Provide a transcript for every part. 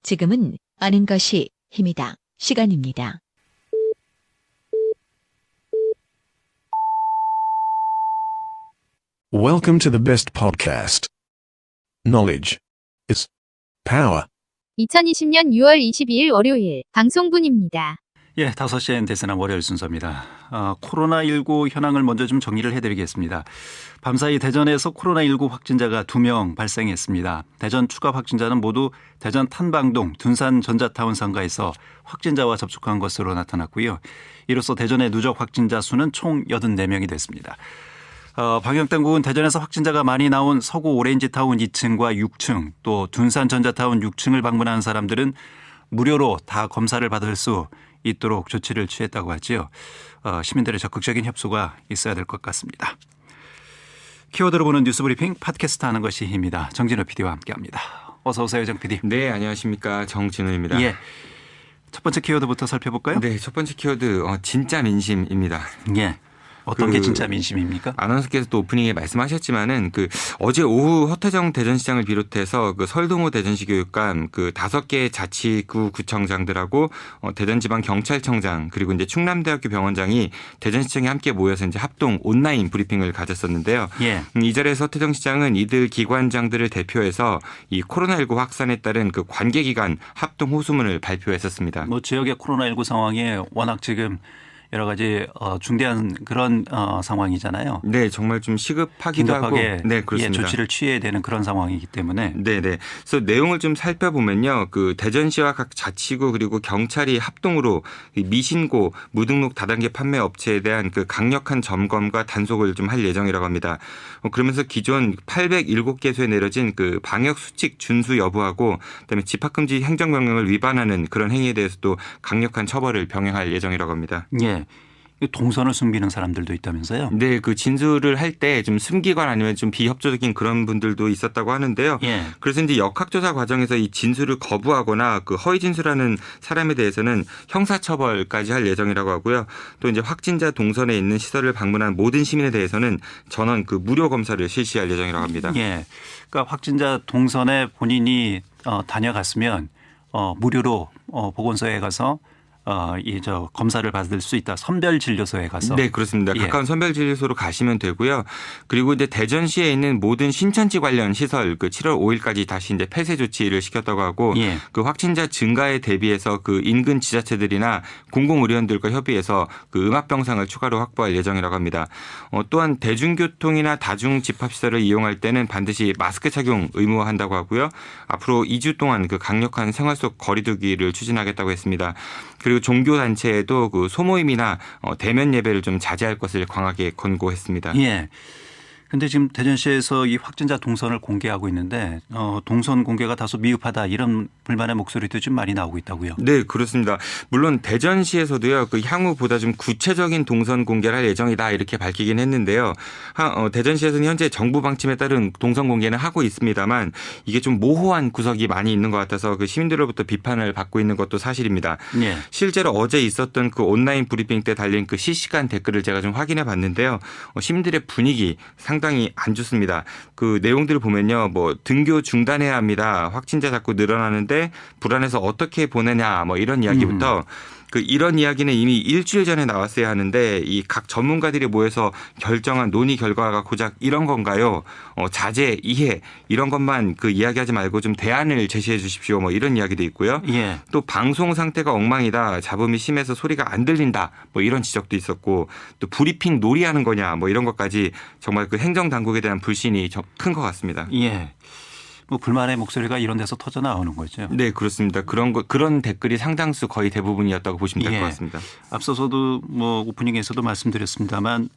지금은 아는 것이 힘이다. 시간입니다. Welcome to the best podcast. Knowledge is power. 2020년 6월 22일 월요일 방송분입니다. 예, 5시엔 대세나 월요일 순서입니다. 코로나19 현황을 먼저 좀 정리를 해드리겠습니다. 밤사이 대전에서 코로나19 확진자가 2명 발생했습니다. 대전 추가 확진자는 모두 대전 탄방동 둔산 전자타운 상가에서 확진자와 접촉한 것으로 나타났고요. 이로써 대전의 누적 확진자 수는 총 84명이 됐습니다. 방역당국은 대전에서 확진자가 많이 나온 서구 오렌지타운 2층과 6층 또 둔산 전자타운 6층을 방문한 사람들은 무료로 다 검사를 받을 수 있도록 조치를 취했다고 하지요. 시민들의 적극적인 협소가 있어야 될 것 같습니다. 키워드로 보는 뉴스브리핑 팟캐스트 하는 것이 힘이다. 정진호 PD와 함께합니다. 어서 오세요, 정 PD. 네, 안녕하십니까. 정진우입니다. 예. 첫 번째 키워드부터 살펴볼까요? 네, 첫 번째 키워드 진짜 민심입니다. 예. 어떤 게 진짜 민심입니까? 아나운서께서 또 오프닝에 말씀하셨지만은 어제 오후 허태정 대전시장을 비롯해서 설동호 대전시 교육감 5개 자치구 구청장들하고 대전지방경찰청장 그리고 이제 충남대학교 병원장이 대전시청에 함께 모여서 이제 합동 온라인 브리핑을 가졌었는데요. 예. 이 자리에서 허태정 시장은 이들 기관장들을 대표해서 이 코로나19 확산에 따른 관계기관 합동 호소문을 발표했었습니다. 지역의 코로나19 상황에 워낙 지금 여러 가지 중대한 그런 상황이잖아요. 네, 정말 좀 시급하기도 하고, 네, 그렇습니다. 조치를 취해야 되는 그런 상황이기 때문에. 네. 그래서 내용을 좀 살펴보면요, 대전시와 각 자치구 그리고 경찰이 합동으로 미신고 무등록 다단계 판매 업체에 대한 강력한 점검과 단속을 좀 할 예정이라고 합니다. 그러면서 기존 807개소에 내려진 방역 수칙 준수 여부하고 그다음에 집합금지 행정명령을 위반하는 그런 행위에 대해서도 강력한 처벌을 병행할 예정이라고 합니다. 예. 동선을 숨기는 사람들도 있다면서요? 네, 진술을 할 때 좀 숨기거나 아니면 좀 비협조적인 그런 분들도 있었다고 하는데요. 예. 그래서 이제 역학조사 과정에서 이 진술을 거부하거나 허위 진술하는 사람에 대해서는 형사처벌까지 할 예정이라고 하고요. 또 이제 확진자 동선에 있는 시설을 방문한 모든 시민에 대해서는 전원 무료 검사를 실시할 예정이라고 합니다. 예. 그러니까 확진자 동선에 본인이 다녀갔으면 무료로 보건소에 가서 검사를 받을 수 있다. 선별진료소에 가서. 네, 그렇습니다. 예. 가까운 선별진료소로 가시면 되고요. 그리고 이제 대전시에 있는 모든 신천지 관련 시설 7월 5일까지 다시 이제 폐쇄 조치를 시켰다고 하고 예. 확진자 증가에 대비해서 인근 지자체들이나 공공의료원들과 협의해서 음압병상을 추가로 확보할 예정이라고 합니다. 또한 대중교통이나 다중집합시설을 이용할 때는 반드시 마스크 착용 의무화한다고 하고요. 앞으로 2주 동안 강력한 생활 속 거리두기를 추진하겠다고 했습니다. 그리고 종교단체에도 소모임이나 대면 예배를 좀 자제할 것을 강하게 권고했습니다. 예. 근데 지금 대전시에서 이 확진자 동선을 공개하고 있는데 동선 공개가 다소 미흡하다 이런 불만의 목소리도 좀 많이 나오고 있다고요. 네, 그렇습니다. 물론 대전시에서도요. 향후 보다 좀 구체적인 동선 공개를 할 예정이다 이렇게 밝히긴 했는데요. 대전시에서는 현재 정부 방침에 따른 동선 공개는 하고 있습니다만 이게 좀 모호한 구석이 많이 있는 것 같아서 시민들로부터 비판을 받고 있는 것도 사실입니다. 예. 실제로 어제 있었던 온라인 브리핑 때 달린 실시간 댓글을 제가 좀 확인해 봤는데요. 시민들의 분위기 상당히 안 좋습니다. 내용들을 보면요. 등교 중단해야 합니다. 확진자 자꾸 늘어나는데 불안해서 어떻게 보내냐 이런 이야기부터 이런 이야기는 이미 일주일 전에 나왔어야 하는데 이 각 전문가들이 모여서 결정한 논의 결과가 고작 이런 건가요? 자제, 이해 이런 것만 이야기하지 말고 좀 대안을 제시해 주십시오. 이런 이야기도 있고요. 예. 또 방송 상태가 엉망이다. 잡음이 심해서 소리가 안 들린다. 이런 지적도 있었고 또 브리핑 놀이하는 거냐 이런 것까지 정말 행정당국에 대한 불신이 큰 것 같습니다. 예. 불만의 목소리가 이런 데서 터져 나오는 거죠. 네, 그렇습니다. 그런 댓글이 상당수 거의 대부분이었다고 보시면 될 것 같습니다. 앞서서도 오프닝에서도 말씀드렸습니다만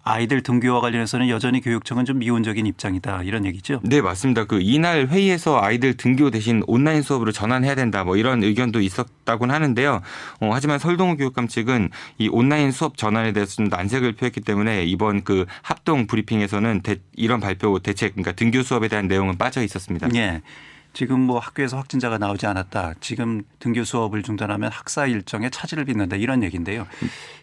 아이들 등교와 관련해서는 여전히 교육청은 좀 미온적인 입장이다 이런 얘기죠. 네, 맞습니다. 이날 회의에서 아이들 등교 대신 온라인 수업으로 전환해야 된다 이런 의견도 있었다고는 하는데요. 하지만 설동호 교육감 측은 이 온라인 수업 전환에 대해서 좀 난색을 표했기 때문에 이번 합동 브리핑에서는 이런 발표 대책 그러니까 등교 수업에 대한 내용은 빠져 있었습니다. 네. 지금 학교에서 확진자가 나오지 않았다. 지금 등교 수업을 중단하면 학사 일정에 차질을 빚는다 이런 얘기인데요.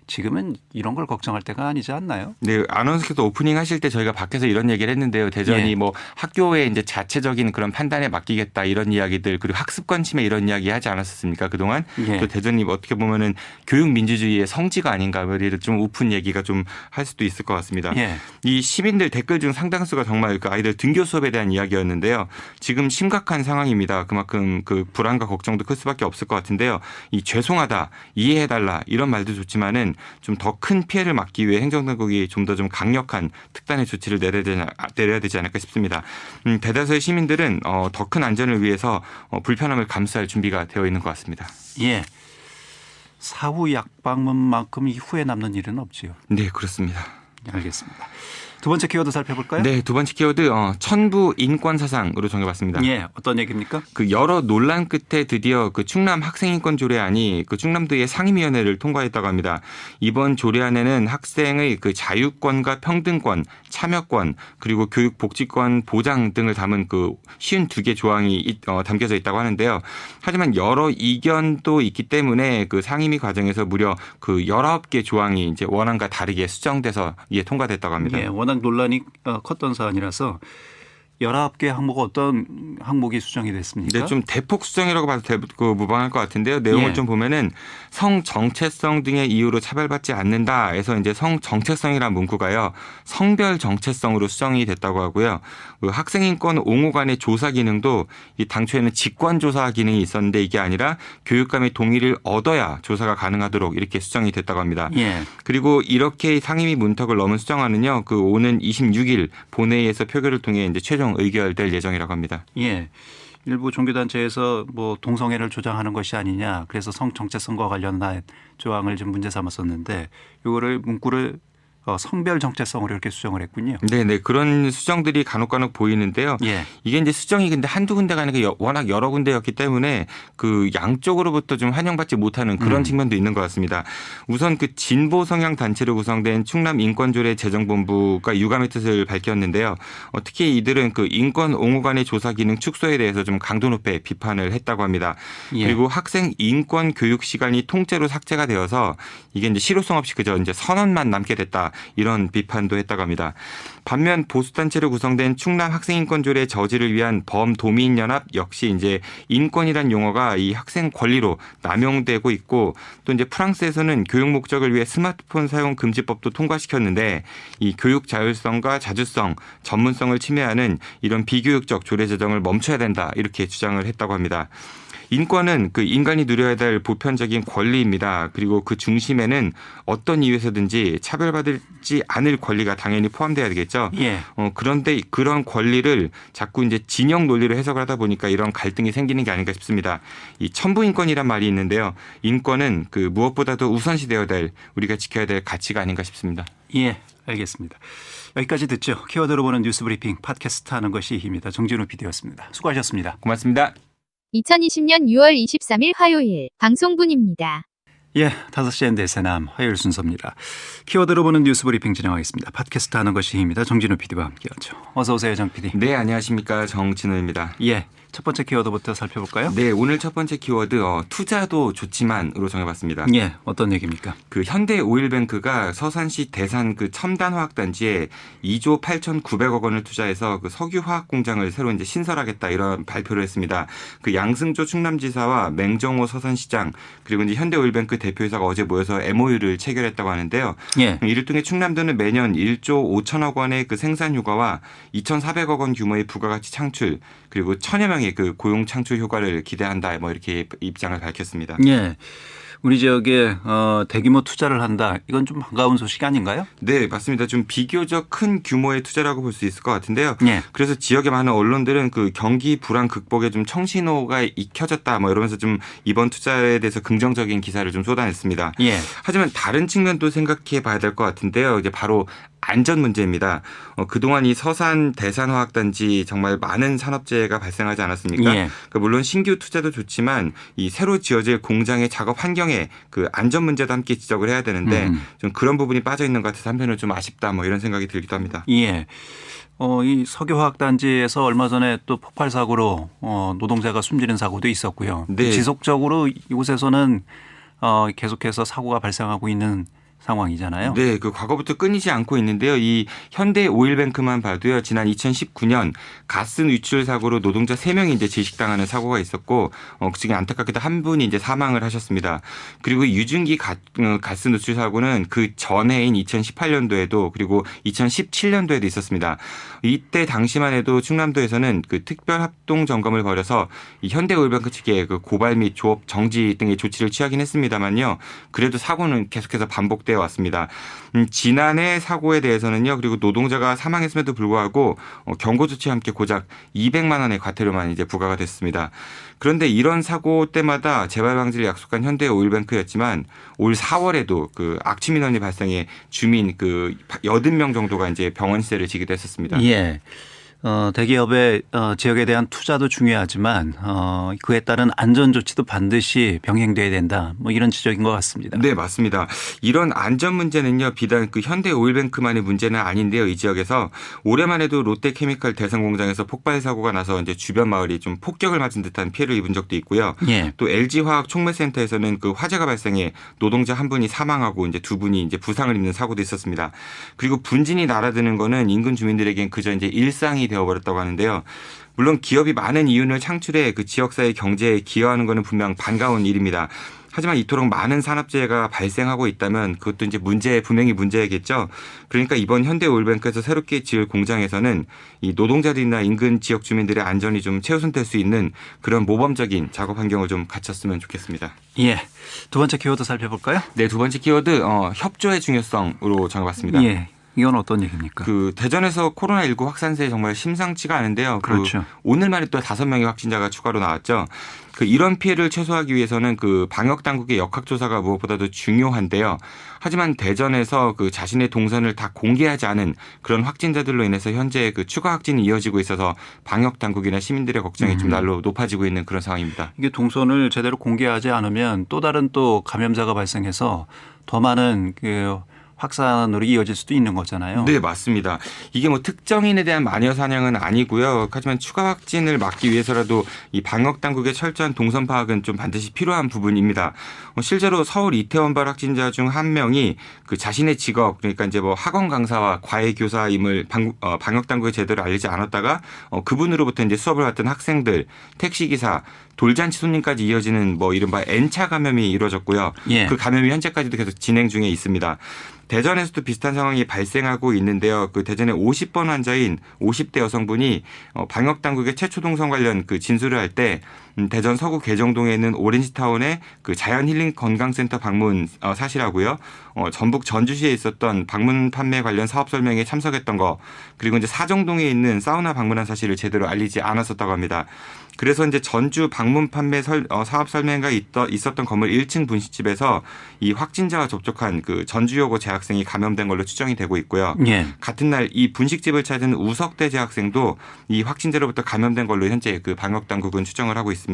지금은 이런 걸 걱정할 때가 아니지 않나요? 네, 아나운서께서 오프닝 하실 때 저희가 밖에서 이런 얘기를 했는데요. 대전이 예. 뭐 학교의 이제 자체적인 그런 판단에 맡기겠다 이런 이야기들 그리고 학습권 침해 이런 이야기 하지 않았었습니까? 그동안 예. 또 대전이 어떻게 보면은 교육 민주주의의 성지가 아닌가 이런 좀 오픈 얘기가 좀 할 수도 있을 것 같습니다. 예. 이 시민들 댓글 중 상당수가 정말 그 아이들 등교 수업에 대한 이야기였는데요. 지금 심각한 상황입니다. 그만큼 그 불안과 걱정도 클 수밖에 없을 것 같은데요. 이 죄송하다, 이해해달라 이런 말도 좋지만은 좀 더 큰 피해를 막기 위해 행정당국이 좀 더 좀 강력한 특단의 조치를 내려야 되지 않을까 싶습니다. 대다수의 시민들은 더 큰 안전을 위해서 불편함을 감수할 준비가 되어 있는 것 같습니다. 예. 사후 약방문만큼 이후에 남는 일은 없지요. 네, 그렇습니다. 알겠습니다. 두 번째 키워드 살펴볼까요? 네, 두 번째 키워드 천부 인권 사상으로 정해봤습니다. 예, 어떤 얘기입니까? 그 여러 논란 끝에 드디어 그 충남 학생인권 조례안이 그 충남도의 상임위원회를 통과했다고 합니다. 이번 조례안에는 학생의 그 자유권과 평등권, 참여권 그리고 교육복지권 보장 등을 담은 그 52개 조항이 담겨져 있다고 하는데요. 하지만 여러 이견도 있기 때문에 그 상임위 과정에서 무려 그 19개 조항이 이제 원안과 다르게 수정돼서 이게 통과됐다고 합니다. 예, 워낙 논란이 컸던 사안이라서 19개 항목 어떤 항목이 수정이 됐습니까? 네, 좀 대폭 수정이라고 봐도 무방할 것 같은데요. 내용을 예. 좀 보면은 성 정체성 등의 이유로 차별받지 않는다 해서 이제 성 정체성이라는 문구가요. 성별 정체성으로 수정이 됐다고 하고요. 그 학생인권 옹호관의 조사 기능도 이 당초에는 직권 조사 기능이 있었는데 이게 아니라 교육감의 동의를 얻어야 조사가 가능하도록 이렇게 수정이 됐다고 합니다. 예. 그리고 이렇게 상임위 문턱을 넘은 수정안은요. 그 오는 26일 본회의에서 표결을 통해 이제 최종 의결될 예정이라고 합니다. 예. 일부 종교단체에서 뭐 동성애를 조장하는 것이 아니냐. 그래서 성 정체성과 관련한 조항을 좀 문제 삼았었는데 이거를 문구를 성별 정체성으로 이렇게 수정을 했군요. 네네. 그런 수정들이 간혹 보이는데요. 예. 이게 이제 수정이 근데 한두 군데가 아니라 워낙 여러 군데였기 때문에 그 양쪽으로부터 좀 환영받지 못하는 그런 측면도 있는 것 같습니다. 우선 그 진보 성향 단체로 구성된 충남 인권조례 재정본부가 유감의 뜻을 밝혔는데요. 특히 이들은 그 인권 옹호관의 조사 기능 축소에 대해서 좀 강도 높게 비판을 했다고 합니다. 예. 그리고 학생 인권 교육 시간이 통째로 삭제가 되어서 이게 이제 실효성 없이 그저 이제 선언만 남게 됐다. 이런 비판도 했다고 합니다. 반면 보수단체로 구성된 충남 학생인권조례 저지를 위한 범도민연합 역시 이제 인권이란 용어가 이 학생 권리로 남용되고 있고 또 이제 프랑스에서는 교육 목적을 위해 스마트폰 사용 금지법도 통과시켰는데 이 교육 자율성과 자주성, 전문성을 침해하는 이런 비교육적 조례 제정을 멈춰야 된다 이렇게 주장을 했다고 합니다. 인권은 그 인간이 누려야 될 보편적인 권리입니다. 그리고 그 중심에는 어떤 이유에서든지 차별받지 않을 권리가 당연히 포함돼야 되겠죠. 예. 그런데 그런 권리를 자꾸 이제 진영 논리로 해석을 하다 보니까 이런 갈등이 생기는 게 아닌가 싶습니다. 이 천부인권이란 말이 있는데요. 인권은 그 무엇보다도 우선시되어야 될 우리가 지켜야 될 가치가 아닌가 싶습니다. 예. 알겠습니다. 여기까지 듣죠. 키워드로 보는 뉴스 브리핑 팟캐스트 하는 것이 힘이다. 정진우 PD였습니다. 수고하셨습니다. 고맙습니다. 2020년 6월 23일 화요일 방송분입니다. 예, 5시 엔데세남 화요일 순서입니다. 키워드로 보는 뉴스 브리핑 진행하겠습니다. 팟캐스트 하는 것이 힘이다. 정진우 PD와 함께하죠. 어서 오세요, 정 PD. 네, 안녕하십니까. 정진우입니다. 예, 첫 번째 키워드부터 살펴볼까요? 네, 오늘 첫 번째 키워드 투자도 좋지만으로 정해봤습니다. 예, 어떤 얘기입니까? 그 현대오일뱅크가 서산시 대산 그 첨단화학단지에 2조 8,900억 원을 투자해서 그 석유화학 공장을 새로 이제 신설하겠다 이런 발표를 했습니다. 그 양승조 충남지사와 맹정호 서산시장 그리고 이제 현대오일뱅크 대표이사가 어제 모여서 MOU를 체결했다고 하는데요. 예. 이를 통해 충남도는 매년 1조 5천억 원의 그 생산 효과와 2,400억 원 규모의 부가가치 창출 그리고 1,000여 명의 그 고용 창출 효과를 기대한다. 뭐 이렇게 입장을 밝혔습니다. 예. 우리 지역에 대규모 투자를 한다. 이건 좀 반가운 소식 아닌가요? 네, 맞습니다. 좀 비교적 큰 규모의 투자라고 볼 수 있을 것 같은데요. 예. 그래서 지역의 많은 언론들은 그 경기 불안 극복에 좀 청신호가 익혀졌다. 뭐 이러면서 좀 이번 투자에 대해서 긍정적인 기사를 좀 쏟아냈습니다. 예. 하지만 다른 측면도 생각해 봐야 될 것 같은데요. 이제 바로 안전 문제입니다. 그동안 이 서산 대산화학단지 정말 많은 산업재해가 발생하지 않았습니까? 예. 그러니까 물론 신규 투자도 좋지만 이 새로 지어질 공장의 작업 환경에 그 안전 문제도 함께 지적을 해야 되는데 좀 그런 부분이 빠져 있는 것 같아서 한편으로 좀 아쉽다 뭐 이런 생각이 들기도 합니다. 예. 이 석유화학단지에서 얼마 전에 또 폭발 사고로 노동자가 숨지는 사고도 있었고요. 네. 지속적으로 이곳에서는 계속해서 사고가 발생하고 있는 상황이잖아요. 네, 그 과거부터 끊이지 않고 있는데요. 이 현대 오일뱅크만 봐도요. 지난 2019년 가스 누출 사고로 노동자 3명이 이제 질식당하는 사고가 있었고, 그 중에 안타깝게도 한 분이 이제 사망을 하셨습니다. 그리고 유증기 가스 누출 사고는 그 전해인 2018년도에도 그리고 2017년도에도 있었습니다. 이때 당시만 해도 충남도에서는 그 특별 합동 점검을 벌여서 이 현대 오일뱅크 측에 그 고발 및 조업 정지 등의 조치를 취하긴 했습니다만요. 그래도 사고는 계속해서 반복되어 왔습니다. 지난해 사고에 대해서는요. 그리고 노동자가 사망했음에도 불구하고 경고 조치와 함께 고작 200만 원의 과태료만 이제 부과가 됐습니다. 그런데 이런 사고 때마다 재발 방지를 약속한 현대 오일뱅크였지만 올 4월에도 그 악취 민원이 발생해 주민 그 80명 정도가 이제 병원 시세를 지기도 했었습니다. 예. 대기업의 지역에 대한 투자도 중요하지만 그에 따른 안전 조치도 반드시 병행돼야 된다. 뭐 이런 지적인 것 같습니다. 네, 맞습니다. 이런 안전 문제는요. 비단 그 현대 오일뱅크만의 문제는 아닌데요. 이 지역에서 올해만 해도 롯데케미칼 대성공장에서 폭발 사고가 나서 이제 주변 마을이 좀 폭격을 맞은 듯한 피해를 입은 적도 있고요. 예. 또 LG화학 촉매센터에서는 그 화재가 발생해 노동자 한 분이 사망하고 이제 두 분이 이제 부상을 입는 사고도 있었습니다. 그리고 분진이 날아드는 거는 인근 주민들에겐 그저 이제 일상이 되어버렸다고 하는데요. 물론 기업이 많은 이윤을 창출해 그 지역사회 경제에 기여하는 것은 분명 반가운 일입니다. 하지만 이토록 많은 산업재해가 발생하고 있다면 그것도 이제 분명히 문제겠죠. 그러니까 이번 현대 오일뱅크에서 새롭게 지을 공장에서는 이 노동자들이나 인근 지역 주민들의 안전이 좀 최우선될 수 있는 그런 모범적인 작업 환경을 좀 갖췄으면 좋겠습니다. 예. 두 번째 키워드 살펴볼까요? 네, 두 번째 키워드 협조의 중요성으로 정해봤습니다. 예. 이건 어떤 얘기입니까? 그 대전에서 코로나19 확산세 정말 심상치가 않은데요. 그렇죠. 오늘만에 또 5명의 확진자가 추가로 나왔죠. 그 이런 피해를 최소화하기 위해서는 그 방역 당국의 역학조사가 무엇보다도 중요한데요. 하지만 대전에서 그 자신의 동선을 다 공개하지 않은 그런 확진자들로 인해서 현재 그 추가 확진이 이어지고 있어서 방역 당국이나 시민들의 걱정이 좀 날로 높아지고 있는 그런 상황입니다. 이게 동선을 제대로 공개하지 않으면 또 다른 또 감염자가 발생해서 더 많은 그 확산으로 이어질 수도 있는 거잖아요. 네, 맞습니다. 이게 뭐 특정인에 대한 마녀 사냥은 아니고요. 하지만 추가 확진을 막기 위해서라도 이 방역 당국의 철저한 동선 파악은 좀 반드시 필요한 부분입니다. 실제로 서울 이태원발 확진자 중 한 명이 그 자신의 직업, 그러니까 이제 뭐 학원 강사와 과외 교사임을 방역 당국에 제대로 알리지 않았다가 그분으로부터 이제 수업을 받던 학생들, 택시 기사, 돌잔치 손님까지 이어지는 뭐 이른바 N차 감염이 이루어졌고요. 예. 그 감염이 현재까지도 계속 진행 중에 있습니다. 대전에서도 비슷한 상황이 발생하고 있는데요. 그 대전의 50번 환자인 50대 여성분이 방역 당국의 최초 동선 관련 그 진술을 할 때 대전 서구 개정동에 있는 오렌지타운의 그 자연 힐링 건강센터 방문 사실하고요. 전북 전주시에 있었던 방문 판매 관련 사업 설명에 참석했던 거, 그리고 이제 사정동에 있는 사우나 방문한 사실을 제대로 알리지 않았었다고 합니다. 그래서 이제 전주 방문 판매 사업 설명회가 있었던 건물 1층 분식집에서 이 확진자와 접촉한 그 전주여고 재학생이 감염된 걸로 추정이 되고 있고요. 예. 같은 날 이 분식집을 찾은 우석대 재학생도 이 확진자로부터 감염된 걸로 현재 그 방역 당국은 추정을 하고 있습니다.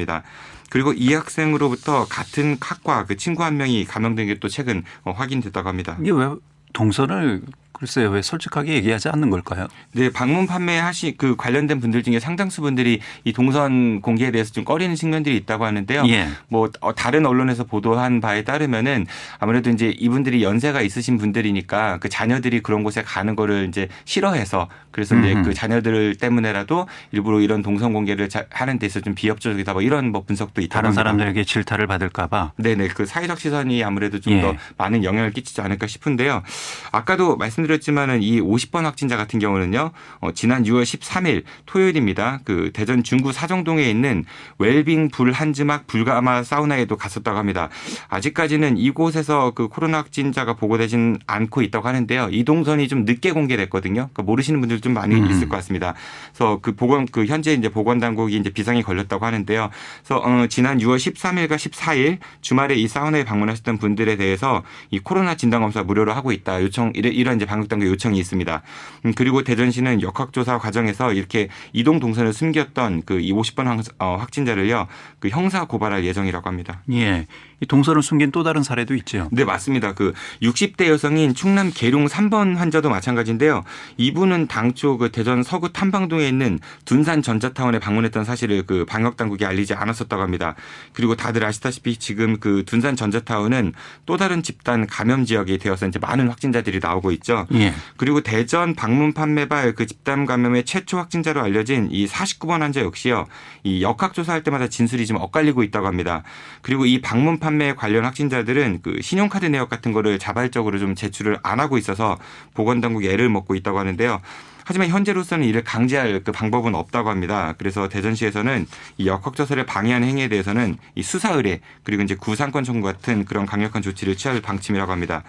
그리고 이 학생으로부터 같은 학과 그 친구 한 명이 감염된 게 또 최근 확인됐다고 합니다. 이게 왜 동선을 글쎄요, 왜 솔직하게 얘기하지 않는 걸까요? 네, 방문 판매하시 그 관련된 분들 중에 상당수 분들이 이 동선 공개에 대해서 좀 꺼리는 측면들이 있다고 하는데요. 예. 뭐 다른 언론에서 보도한 바에 따르면은 아무래도 이제 이분들이 연세가 있으신 분들이니까 그 자녀들이 그런 곳에 가는 거를 이제 싫어해서 그래서 이제 그 자녀들 때문에라도 일부러 이런 동선 공개를 하는 데 있어 좀 비협조적이다 뭐 이런 뭐 분석도 있다고 다른 합니다. 사람들에게 질타를 받을까 봐. 네네. 그 사회적 시선이 아무래도 좀 더 예. 많은 영향을 끼치지 않을까 싶은데요. 아까도 말씀드렸지만은 이 50번 확진자 같은 경우는요. 지난 6월 13일 토요일입니다. 그 대전 중구 사정동에 있는 웰빙 불한즈막 불가마 사우나에도 갔었다고 합니다. 아직까지는 이곳에서 그 코로나 확진자가 보고되진 않고 있다고 하는데요. 이 동선이 좀 늦게 공개됐거든요. 그러니까 모르시는 분들 좀 많이 있을 것 같습니다. 그래서 그 현재 이제 보건당국이 이제 비상이 걸렸다고 하는데요. 그래서 지난 6월 13일과 14일 주말에 이 사우나에 방문하셨던 분들에 대해서 이 코로나 진단 검사 무료로 하고 있다. 이런 이제 방송 방역당국 요청이 있습니다. 그리고 대전시는 역학조사 과정에서 이렇게 이동 동선을 숨겼던 그 이 50번 확진자를요 그 형사 고발할 예정이라고 합니다. 예, 이 동선을 숨긴 또 다른 사례도 있죠. 네, 맞습니다. 그 60대 여성인 충남 계룡 3번 환자도 마찬가지인데요. 이분은 당초 그 대전 서구 탐방동에 있는 둔산 전자타운에 방문했던 사실을 그 방역 당국이 알리지 않았었다고 합니다. 그리고 다들 아시다시피 지금 그 둔산 전자타운은 또 다른 집단 감염 지역이 되어서 이제 많은 확진자들이 나오고 있죠. 예. 그리고 대전 방문 판매발 그 집단 감염의 최초 확진자로 알려진 이 49번 환자 역시요. 이 역학조사할 때마다 진술이 좀 엇갈리고 있다고 합니다. 그리고 이 방문 판매 관련 확진자들은 그 신용카드 내역 같은 거를 자발적으로 좀 제출을 안 하고 있어서 보건당국이 애를 먹고 있다고 하는데요. 하지만 현재로서는 이를 강제할 그 방법은 없다고 합니다. 그래서 대전시에서는 이 역학조사를 방해하는 행위에 대해서는 이 수사 의뢰 그리고 이제 구상권 청구 같은 그런 강력한 조치를 취할 방침이라고 합니다.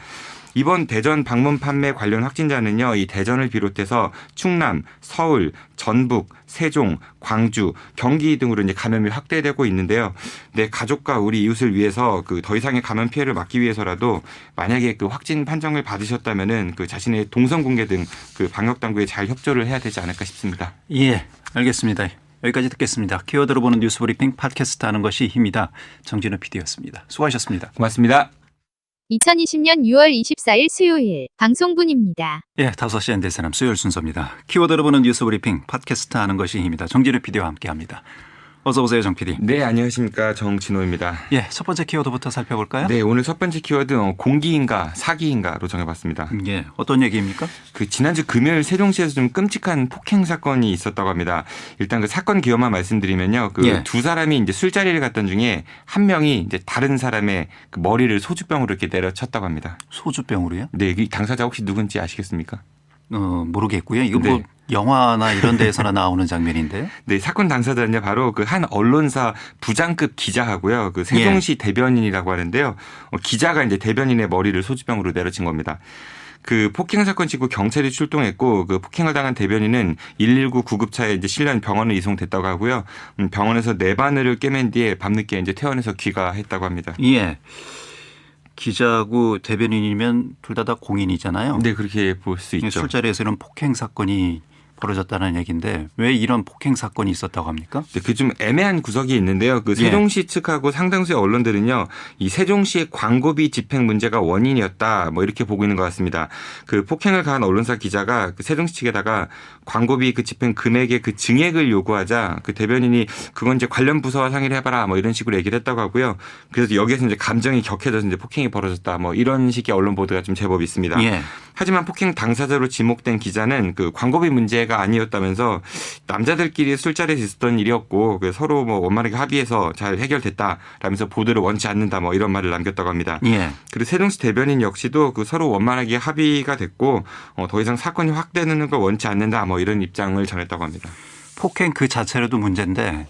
이번 대전 방문 판매 관련 확진자는요, 이 대전을 비롯해서 충남, 서울, 전북, 세종, 광주, 경기 등으로 이제 감염이 확대되고 있는데요. 내 가족과 우리 이웃을 위해서 그 더 이상의 감염 피해를 막기 위해서라도 만약에 그 확진 판정을 받으셨다면은 그 자신의 동선 공개 등 그 방역 당국에 잘 협조를 해야 되지 않을까 싶습니다. 예, 알겠습니다. 여기까지 듣겠습니다. 키워드로 보는 뉴스 브리핑 팟캐스트 하는 것이 힘이다. 정진우 PD였습니다. 수고하셨습니다. 고맙습니다. 2020년 6월 24일 수요일 방송분입니다. 예, 5시 엔데스남 수요일 순서입니다. 키워드로 보는 뉴스 브리핑 팟캐스트 하는 것이 힘이다. 정진우 PD와 함께합니다. 어서 오세요, 정 PD. 네, 안녕하십니까. 정진호입니다. 예, 첫 번째 키워드부터 살펴볼까요? 네, 오늘 첫 번째 키워드 공기인가 사기인가로 정해봤습니다. 예, 어떤 얘기입니까? 그 지난주 금요일 세종시에서 좀 끔찍한 폭행 사건이 있었다고 합니다. 일단 그 사건 기여만 말씀드리면요, 그 두 사람이 이제 술자리를 갔던 중에 한 명이 이제 다른 사람의 그 머리를 소주병으로 이렇게 내려쳤다고 합니다. 소주병으로요? 네, 이 당사자 혹시 누군지 아시겠습니까? 모르겠고요. 이거 뭐 네. 영화나 이런 데에서나 나오는 장면인데요. 네, 사건 당사자는요 바로 그 한 언론사 부장급 기자하고요, 그 세종시 대변인이라고 하는데요. 기자가 이제 대변인의 머리를 소주병으로 내려친 겁니다. 그 폭행 사건 직후 경찰이 출동했고 그 폭행을 당한 대변인은 119 구급차에 이제 실려 병원에 이송됐다고 하고요. 병원에서 네 바늘을 꿰맨 뒤에 밤늦게 이제 퇴원해서 귀가했다고 합니다. 예. 기자하고 대변인이면 둘 다 공인이잖아요. 네, 그렇게 볼 수 있죠. 술자리에서 이런 폭행 사건이 벌어졌다는 얘기인데 왜 이런 폭행 사건이 있었다고 합니까? 네, 그 좀 애매한 구석이 있는데요. 그 세종시 측하고 상당수의 언론들은요, 이 세종시의 광고비 집행 문제가 원인이었다, 뭐 이렇게 보고 있는 것 같습니다. 그 폭행을 가한 언론사 기자가 그 세종시 측에다가 광고비 그 집행 금액의 그 증액을 요구하자 그 대변인이 그건 이제 관련 부서와 상의를 해봐라, 뭐 이런 식으로 얘기를 했다고 하고요. 그래서 여기에서 이제 감정이 격해져서 이제 폭행이 벌어졌다, 뭐 이런 식의 언론 보도가 좀 제법 있습니다. 예. 하지만 폭행 당사자로 지목된 기자는 그 광고비 문제가 아니었다면서 남자들끼리 술자리에서 있었던 일이었고 서로 뭐 원만하게 합의해서 잘 해결됐다라면서 보도를 원치 않는다, 뭐 이런 말을 남겼다고 합니다. 예. 그리고 세종시 대변인 역시도 그 서로 원만하게 합의가 됐고 더 이상 사건이 확대되는 걸 원치 않는다, 뭐 이런 입장을 전했다고 합니다. 폭행 그 자체로도 문제인데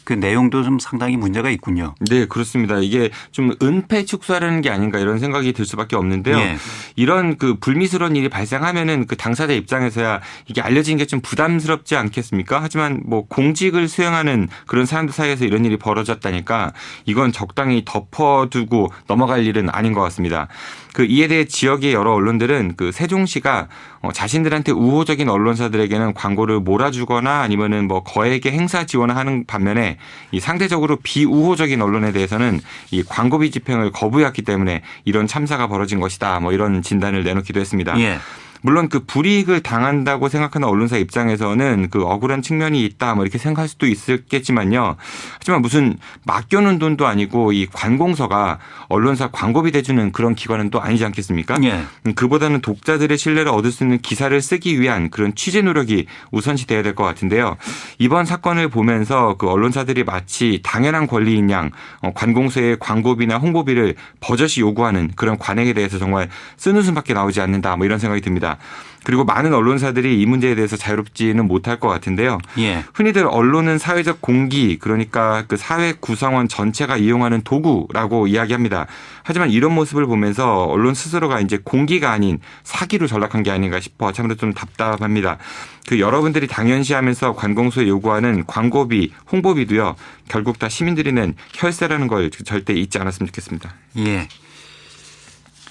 그 내용도 좀 상당히 문제가 있군요. 네, 그렇습니다. 이게 좀 은폐 축소하려는 게 아닌가 이런 생각이 들 수밖에 없는데요. 예. 이런 그 불미스러운 일이 발생하면은 그 당사자 입장에서야 이게 알려진 게 좀 부담스럽지 않겠습니까? 하지만 뭐 공직을 수행하는 그런 사람들 사이에서 이런 일이 벌어졌다니까 이건 적당히 덮어두고 넘어갈 일은 아닌 것 같습니다. 그 이에 대해 지역의 여러 언론들은 그 세종시가 자신들한테 우호적인 언론사들에게는 광고를 몰아주거나 아니면은 뭐 거액의 행사 지원을 하는 반면에 이 상대적으로 비우호적인 언론에 대해서는 이 광고비 집행을 거부했기 때문에 이런 참사가 벌어진 것이다, 뭐 이런 진단을 내놓기도 했습니다. 예. 물론 그 불이익을 당한다고 생각하는 언론사 입장에서는 그 억울한 측면이 있다, 뭐 이렇게 생각할 수도 있겠지만요. 하지만 무슨 맡겨놓은 돈도 아니고 이 관공서가 언론사 광고비 대주는 그런 기관은 또 아니지 않겠습니까? 예. 그보다는 독자들의 신뢰를 얻을 수 있는 기사를 쓰기 위한 그런 취재 노력이 우선시 돼야 될 것 같은데요. 이번 사건을 보면서 그 언론사들이 마치 당연한 권리인 양 관공서의 광고비나 홍보비를 버젓이 요구하는 그런 관행에 대해서 정말 쓴웃음밖에 나오지 않는다, 뭐 이런 생각이 듭니다. 그리고 많은 언론사들이 이 문제에 대해서 자유롭지는 못할 것 같은데요. 예. 흔히들 언론은 사회적 공기, 그러니까 그 사회 구성원 전체가 이용하는 도구라고 이야기합니다. 하지만 이런 모습을 보면서 언론 스스로가 이제 공기가 아닌 사기로 전락한 게 아닌가 싶어 참으로 좀 답답합니다. 그 여러분들이 당연시하면서 관공서에 요구하는 광고비, 홍보비도요, 결국 다 시민들이 낸 혈세라는 걸 절대 잊지 않았으면 좋겠습니다. 예.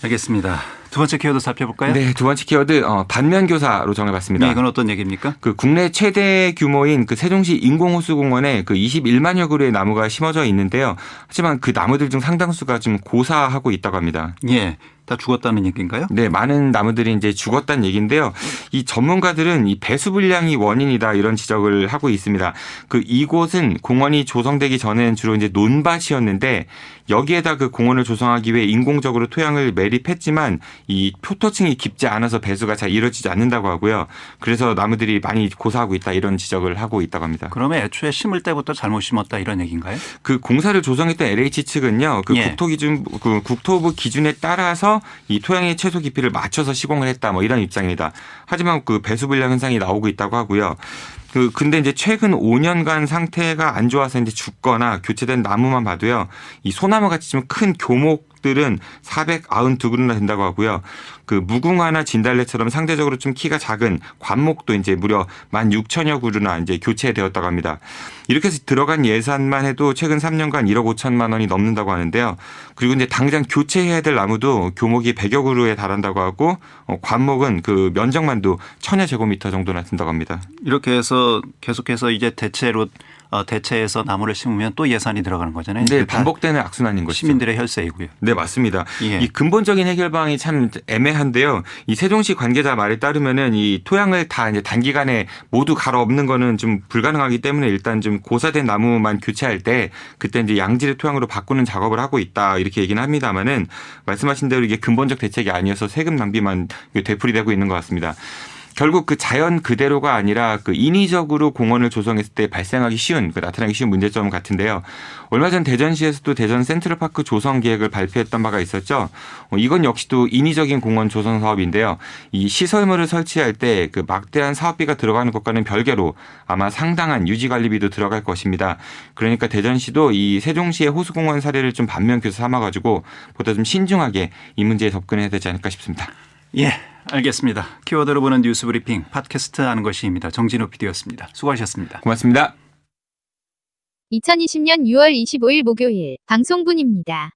알겠습니다. 두 번째 키워드 살펴볼까요? 네, 두 번째 키워드 반면교사로 정해봤습니다. 네, 이건 어떤 얘기입니까? 그 국내 최대 규모인 그 세종시 인공호수공원에 그 21만여 그루의 나무가 심어져 있는데요. 하지만 그 나무들 중 상당수가 좀 고사하고 있다고 합니다. 예. 다 죽었다는 얘기인가요? 네, 많은 나무들이 이제 죽었다는 얘기인데요. 이 전문가들은 이 배수 불량이 원인이다 이런 지적을 하고 있습니다. 그 이곳은 공원이 조성되기 전엔 주로 이제 논밭이었는데 여기에다 그 공원을 조성하기 위해 인공적으로 토양을 매립했지만 이 표토층이 깊지 않아서 배수가 잘 이루어지지 않는다고 하고요. 그래서 나무들이 많이 고사하고 있다 이런 지적을 하고 있다고 합니다. 그러면 애초에 심을 때부터 잘못 심었다 이런 얘기인가요? 그 공사를 조성했던 LH 측은요. 그 예. 국토부 기준에 따라서 이 토양의 최소 깊이를 맞춰서 시공을 했다 뭐 이런 입장입니다. 하지만 그 배수 불량 현상이 나오고 있다고 하고요. 근데 이제 최근 5년간 상태가 안 좋아서 이제 죽거나 교체된 나무만 봐도요. 이 소나무 같이 좀 큰 교목들은 492그루나 된다고 하고요. 그 무궁화나 진달래처럼 상대적으로 좀 키가 작은 관목도 이제 무려 16,000여 그루나 이제 교체되었다고 합니다. 이렇게 해서 들어간 예산만 해도 최근 3년간 1억 5천만 원이 넘는다고 하는데요. 그리고 이제 당장 교체해야 될 나무도 교목이 100여 그루에 달한다고 하고 관목은 그 면적만도 1,000여 제곱미터 정도나 된다고 합니다. 이렇게 해서 계속해서 이제 대체해서 나무를 심으면 또 예산이 들어가는 거잖아요. 네, 반복되는 악순환인 것이죠. 시민들의 혈세이고요. 네, 맞습니다. 예. 이 근본적인 해결 방안이 참 애매한데요. 이 세종시 관계자 말에 따르면은 이 토양을 다 이제 단기간에 모두 갈아엎는 거는 좀 불가능하기 때문에 일단 좀 고사된 나무만 교체할 때 그때 이제 양질의 토양으로 바꾸는 작업을 하고 있다 이렇게 얘기는 합니다만은 말씀하신 대로 이게 근본적 대책이 아니어서 세금 낭비만 되풀이되고 있는 것 같습니다. 결국 그 자연 그대로가 아니라 그 인위적으로 공원을 조성했을 때 발생하기 쉬운 나타나기 쉬운 문제점 같은데요. 얼마 전 대전시에서도 대전 센트럴파크 조성 계획을 발표했던 바가 있었죠. 이건 역시도 인위적인 공원 조성 사업인데요. 이 시설물을 설치할 때 그 막대한 사업비가 들어가는 것과는 별개로 아마 상당한 유지 관리비도 들어갈 것입니다. 그러니까 대전시도 이 세종시의 호수공원 사례를 좀 반면교사 삼아가지고 보다 좀 신중하게 이 문제에 접근해야 되지 않을까 싶습니다. 예, 알겠습니다. 키워드로 보는 뉴스 브리핑 팟캐스트 아는 것이입니다. 정진호 PD였습니다. 수고하셨습니다. 고맙습니다. 2020년 6월 25일 목요일 방송분입니다.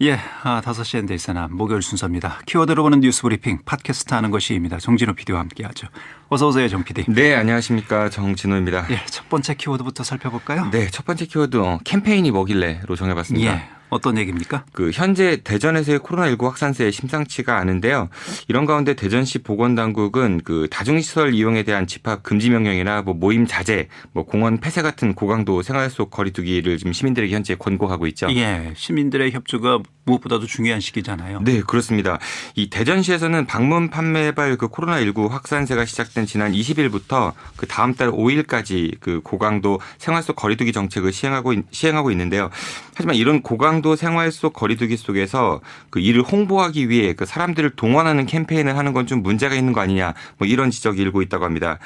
예, 5시엔 데이스나 목요일 순서입니다. 키워드로 보는 뉴스 브리핑 팟캐스트 하는 것이입니다. 정진호 PD와 함께하죠. 어서 오세요, 정 PD. 네, 안녕하십니까. 정진호입니다. 예, 첫 번째 키워드부터 살펴볼까요? 네, 첫 번째 키워드 캠페인이 뭐길래로 정해봤습니다. 예, 어떤 얘기입니까? 그 현재 대전에서의 코로나19 확산세 심상치가 않은데요. 이런 가운데 대전시 보건당국은 그 다중시설 이용에 대한 집합 금지 명령이나 뭐 모임 자제, 뭐 공원 폐쇄 같은 고강도 생활 속 거리두기를 지금 시민들에게 현재 권고하고 있죠. 예, 시민들의 협조가 무엇보다도 중요한 시기잖아요. 네, 그렇습니다. 이 대전시에서는 방문 판매발 그 코로나19 확산세가 시작된 지난 20일부터 그 다음 달 5일까지 그 고강도 생활 속 거리두기 정책을 시행하고 있는데요. 하지만 이런 고강도 생활 속 거리두기 속에서 그 이를 홍보하기 위해 그 사람들을 동원하는 캠페인을 하는 건 좀 문제가 있는 거 아니냐 뭐 이런 지적이 일고 있다고 합니다.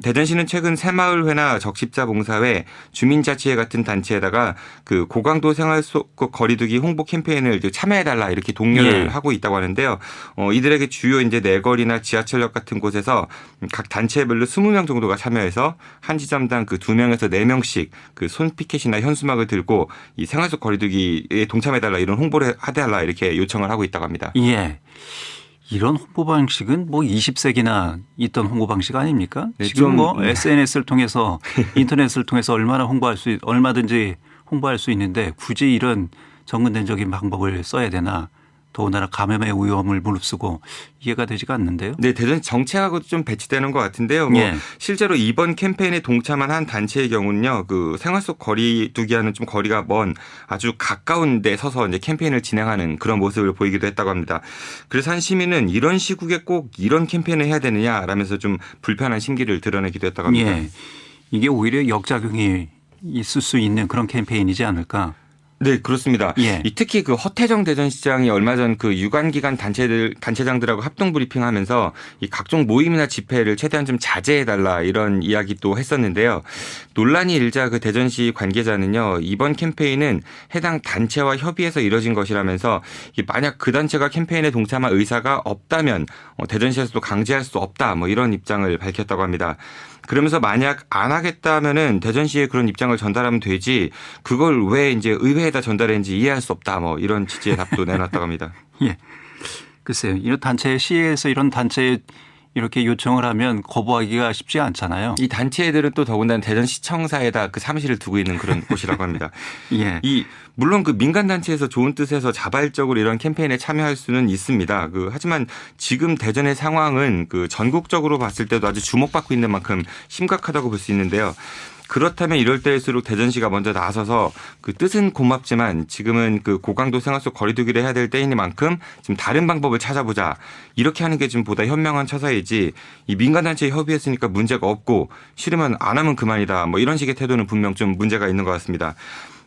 대전시는 최근 새마을회나 적십자봉사회, 주민자치회 같은 단체에다가 그 고강도 생활 속 거리두기 홍보 캠페인을 참여해달라 이렇게 독려를 하고 있다고 하는데요. 이들에게 주요 이제 내거리나 지하철역 같은 곳에서 각 단체별로 20명 정도가 참여해서 한 지점당 그 2명에서 4명씩 그 손피켓이나 현수막을 들고 이 생활 속 거리두기에 동참해달라 이런 홍보를 해달라 이렇게 요청을 하고 있다고 합니다. 예. 이런 홍보 방식은 뭐 20세기나 있던 홍보 방식 아닙니까? 네, 지금 뭐 SNS를 통해서 인터넷을 통해서 얼마든지 홍보할 수 있는데 굳이 이런 정근대적인 방법을 써야 되나? 더군다나 감염의 위험을 무릅쓰고 이해가 되지가 않는데요. 네, 대전 정책하고도 좀 배치되는 것 같은데요. 뭐 예. 실제로 이번 캠페인에 동참한 한 단체의 경우는요, 그 생활 속 거리두기와는 좀 거리가 먼 아주 가까운 데 서서 이제 캠페인을 진행하는 그런 모습을 보이기도 했다고 합니다. 그래서 한 시민은 이런 시국에 꼭 이런 캠페인을 해야 되느냐라면서 좀 불편한 심기를 드러내기도 했다고 합니다. 예. 이게 오히려 역작용이 있을 수 있는 그런 캠페인이지 않을까? 네, 그렇습니다. 예. 특히 그 허태정 대전시장이 얼마 전 그 유관기관 단체장들하고 합동 브리핑하면서 이 각종 모임이나 집회를 최대한 좀 자제해달라 이런 이야기도 했었는데요. 논란이 일자 그 대전시 관계자는요, 이번 캠페인은 해당 단체와 협의해서 이뤄진 것이라면서 만약 그 단체가 캠페인에 동참할 의사가 없다면 대전시에서도 강제할 수 없다 뭐 이런 입장을 밝혔다고 합니다. 그러면서 만약 안 하겠다면은 대전시에 그런 입장을 전달하면 되지 그걸 왜 이제 의회에다 전달했는지 이해할 수 없다 뭐 이런 취지의 답도 내놨다고 합니다. 예. 글쎄요. 이런 단체 시에서 이런 단체에 이렇게 요청을 하면 거부하기가 쉽지 않잖아요. 이 단체들은 또 더군다나 대전시청사에다 그 사무실을 두고 있는 그런 곳이라고 합니다. 예. 물론 그 민간 단체에서 좋은 뜻에서 자발적으로 이런 캠페인에 참여할 수는 있습니다. 하지만 지금 대전의 상황은 그 전국적으로 봤을 때도 아주 주목받고 있는 만큼 심각하다고 볼 수 있는데요. 그렇다면 이럴 때일수록 대전시가 먼저 나서서 그 뜻은 고맙지만 지금은 그 고강도 생활 속 거리두기를 해야 될 때이니만큼 지금 다른 방법을 찾아보자. 이렇게 하는 게 좀 보다 현명한 처사이지 이 민간단체에 협의했으니까 문제가 없고 싫으면 안 하면 그만이다. 뭐 이런 식의 태도는 분명 좀 문제가 있는 것 같습니다.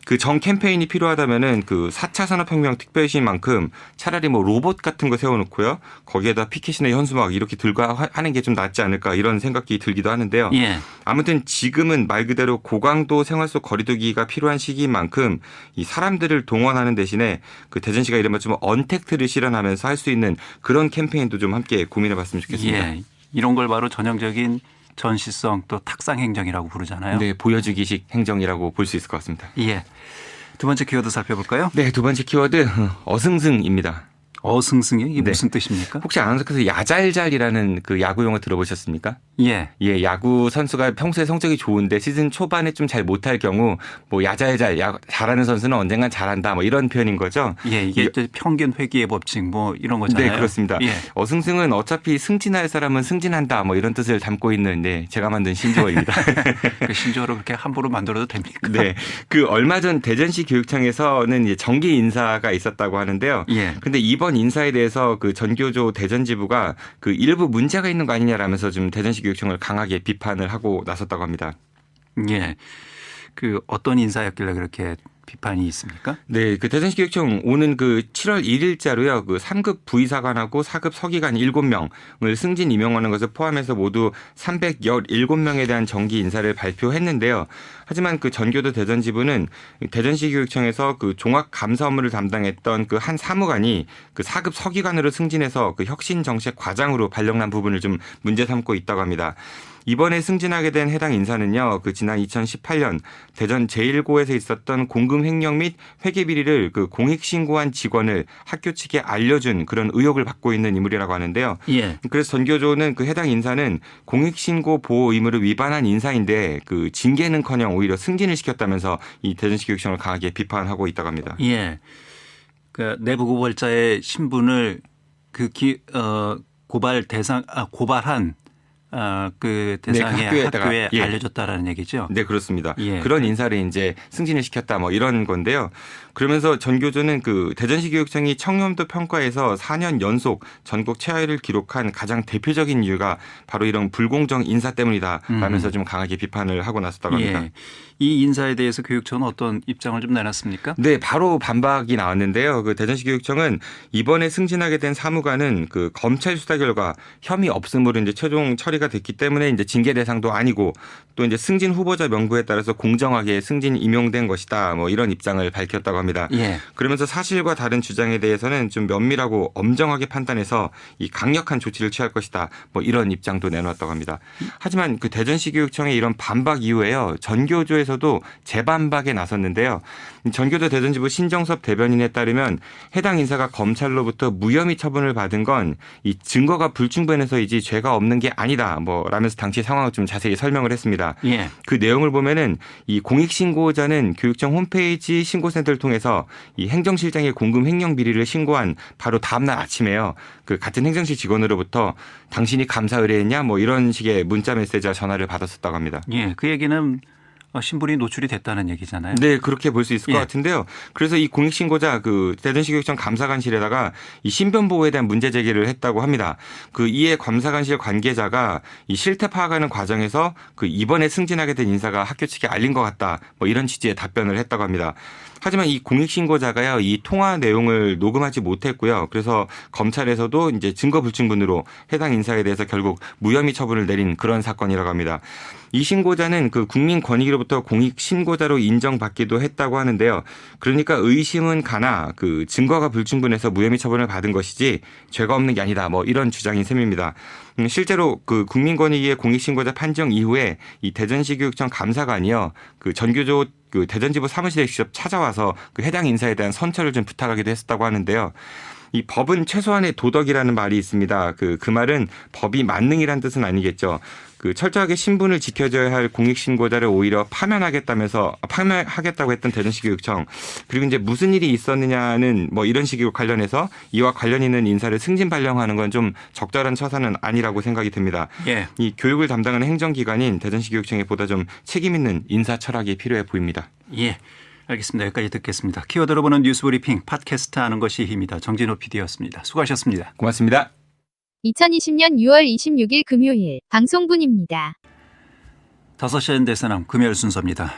그 정 캠페인이 필요하다면은 그 4차 산업혁명 특별시만큼 차라리 뭐 로봇 같은 거 세워놓고요. 거기에다 피켓이나 현수막 이렇게 들고 하는 게 좀 낫지 않을까 이런 생각이 들기도 하는데요. 예. 아무튼 지금은 말 그대로 고강도 생활 속 거리두기가 필요한 시기인 만큼 이 사람들을 동원하는 대신에 그 대전시가 이른바 좀 언택트를 실현하면서 할 수 있는 그런 캠페인도 좀 함께 고민해봤으면 좋겠습니다. 예. 이런 걸 바로 전형적인 전시성 또 탁상 행정이라고 부르잖아요. 네, 보여주기식 행정이라고 볼 수 있을 것 같습니다. 예. 두 번째 키워드 살펴볼까요? 네, 두 번째 키워드 어승승입니다. 어승승이 이게 네. 무슨 뜻입니까? 혹시 아나운서께서 야잘잘이라는 그 야구 용어 들어보셨습니까? 예. 예, 야구 선수가 평소에 성적이 좋은데 시즌 초반에 좀 잘 못할 경우 뭐 야잘잘 잘하는 선수는 언젠간 잘한다 뭐 이런 표현인 거죠. 예, 이게 평균 회귀의 법칙 뭐 이런 거잖아요. 네, 그렇습니다. 예. 어승승은 어차피 승진할 사람은 승진한다 뭐 이런 뜻을 담고 있는 제가 만든 신조어입니다. 그 신조어로 그렇게 함부로 만들어도 됩니까? 네, 그 얼마 전 대전시 교육청에서는 이제 정기 인사가 있었다고 하는데요. 예. 근데 이번 인사에 대해서 그 전교조 대전지부가 그 일부 문제가 있는 거 아니냐라면서 좀 대전시 교육청을 강하게 비판을 하고 나섰다고 합니다. 예. 그 어떤 인사였길래 그렇게 비판이 있습니까? 네, 그 대전시 교육청 오는 그 7월 1일자로요. 그 3급 부의사관하고 4급 서기관 7명을 승진 임용하는 것을 포함해서 모두 317명에 대한 정기 인사를 발표했는데요. 하지만 그 전교도 대전지부는 대전시 교육청에서 그 종합 감사 업무를 담당했던 그 한 사무관이 그 4급 서기관으로 승진해서 그 혁신 정책 과장으로 발령난 부분을 좀 문제 삼고 있다고 합니다. 이번에 승진하게 된 해당 인사는요, 그 지난 2018년 대전 제1고에서 있었던 공금 횡령 및 회계 비리를 그 공익 신고한 직원을 학교 측에 알려준 그런 의혹을 받고 있는 인물이라고 하는데요. 예. 그래서 전교조는 그 해당 인사는 공익 신고 보호 의무를 위반한 인사인데 그 징계는커녕 오히려 승진을 시켰다면서 이 대전시 교육청을 강하게 비판하고 있다고 합니다. 예. 그 내부 고발자의 신분을 고발한 그 대상의 네, 학교에 예. 알려줬다라는 얘기죠. 네, 그렇습니다. 예. 그런 인사를 이제 승진을 시켰다 뭐 이런 건데요. 그러면서 전교조는 그 대전시 교육청이 청렴도 평가에서 4년 연속 전국 최하위를 기록한 가장 대표적인 이유가 바로 이런 불공정 인사 때문이다라면서 좀 강하게 비판을 하고 나섰다고 합니다. 예. 이 인사에 대해서 교육청은 어떤 입장을 좀 내놨습니까? 네, 바로 반박이 나왔는데요. 그 대전시 교육청은 이번에 승진하게 된 사무관은 그 검찰 수사 결과 혐의 없음으로 이제 최종 처리가 됐기 때문에 이제 징계 대상도 아니고 또 이제 승진 후보자 명부에 따라서 공정하게 승진 임용된 것이다. 뭐 이런 입장을 밝혔다고 합니다. 예. 그러면서 사실과 다른 주장에 대해서는 좀 면밀하고 엄정하게 판단해서 이 강력한 조치를 취할 것이다. 뭐 이런 입장도 내놓았다고 합니다. 하지만 그 대전시 교육청의 이런 반박 이후에요. 전교조에서도 재반박에 나섰는데요. 전교조 대전지부 신정섭 대변인에 따르면 해당 인사가 검찰로부터 무혐의 처분을 받은 건 이 증거가 불충분해서이지 죄가 없는 게 아니다. 뭐 라면서 당시 상황을 좀 자세히 설명을 했습니다. 예. 그 내용을 보면은 이 공익신고자는 교육청 홈페이지 신고센터를 통해서 이 행정실장의 공금 횡령 비리를 신고한 바로 다음날 아침에요. 그 같은 행정실 직원으로부터 당신이 감사 의뢰했냐 뭐 이런 식의 문자 메시지와 전화를 받았었다고 합니다. 예. 그 얘기는 신분이 노출이 됐다는 얘기잖아요. 네, 그렇게 볼 수 있을 것 예. 같은데요. 그래서 이 공익신고자 그 대전시 교육청 감사관실에다가 이 신변 보호에 대한 문제 제기를 했다고 합니다. 그 이에 감사관실 관계자가 이 실태 파악하는 과정에서 그 이번에 승진하게 된 인사가 학교 측에 알린 것 같다. 뭐 이런 취지의 답변을 했다고 합니다. 하지만 이 공익신고자가요, 이 통화 내용을 녹음하지 못했고요. 그래서 검찰에서도 이제 증거 불충분으로 해당 인사에 대해서 결국 무혐의 처분을 내린 그런 사건이라고 합니다. 이 신고자는 그 국민권익위로부터 공익신고자로 인정받기도 했다고 하는데요. 그러니까 의심은 가나 그 증거가 불충분해서 무혐의 처분을 받은 것이지 죄가 없는 게 아니다. 뭐 이런 주장인 셈입니다. 실제로 그 국민권익위의 공익신고자 판정 이후에 이 대전시교육청 감사관이요, 그 전교조 그 대전지부 사무실에 직접 찾아와서 그 해당 인사에 대한 선처를 좀 부탁하기도 했었다고 하는데요. 이 법은 최소한의 도덕이라는 말이 있습니다. 그 말은 법이 만능이란 뜻은 아니겠죠. 그 철저하게 신분을 지켜줘야 할 공익신고자를 오히려 파면하겠다고 했던 대전시 교육청. 그리고 이제 무슨 일이 있었느냐는 뭐 이런 식으로 관련해서 이와 관련 있는 인사를 승진 발령하는 건 좀 적절한 처사는 아니라고 생각이 듭니다. 예. 이 교육을 담당하는 행정기관인 대전시 교육청에 보다 좀 책임 있는 인사 철학이 필요해 보입니다. 예. 알겠습니다. 여기까지 듣겠습니다. 키워드로 보는 뉴스 브리핑 팟캐스트 하는 것이 힘이다. 정진호 PD였습니다. 수고하셨습니다. 고맙습니다. 2020년 6월 26일 금요일 방송분입니다. 5시엔 대선함 금요일 순서입니다.